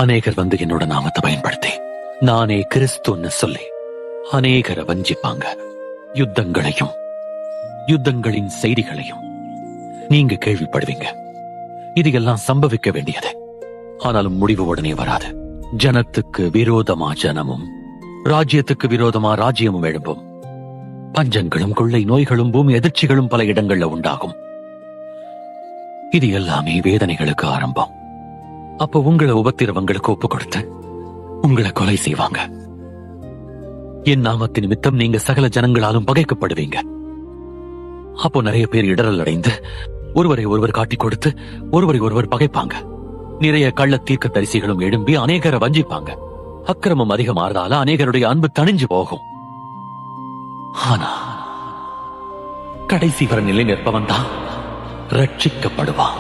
அநேகர் வந்து என்னோட நாமத்தை பயன்படுத்தி நானே கிறிஸ்துன்னு சொல்லி அநேகரை வஞ்சிப்பாங்க. யுத்தங்களின் செய்திகளையும் நீங்க கேள்விப்படுவீங்க. இது எல்லாம் சம்பவிக்க வேண்டியது. ஆனாலும் முடிவு உடனே வராது. ஜனத்துக்கு விரோதமா ஜனமும், ராஜ்யத்துக்கு விரோதமா ராஜ்யமும் எழும்பும். பஞ்சங்களும் கொள்ளை நோய்களும் பூமி எதிர்ச்சிகளும் பல இடங்கள்ல உண்டாகும். இது எல்லாமே வேதனைகளுக்கு ஆரம்பம். அப்ப உங்களை உபத்திரவங்களுக்கு ஒப்பு கொடுத்து உங்களை கொலை செய்வாங்க. என் நாமத்தின் நிமித்தம் நீங்க சகல ஜனங்களாலும் பகைக்கப்படுவீங்க. அப்போ நிறைய பேர் இடரல் அடைந்து ஒருவரை ஒருவர் காட்டிக் கொடுத்து ஒருவரை ஒருவர் பகைப்பாங்க. நிறைய கள்ள தீர்க்க தரிசிகளும் எழும்பி அநேகரை வஞ்சிப்பாங்க. அக்கிரமம் அதிகமாறதால அநேகருடைய அன்பு தணிஞ்சு போகும். ஆனா கடைசி வர நிலை நிற்பவன் தான் ரட்சிக்கப்படுவான்.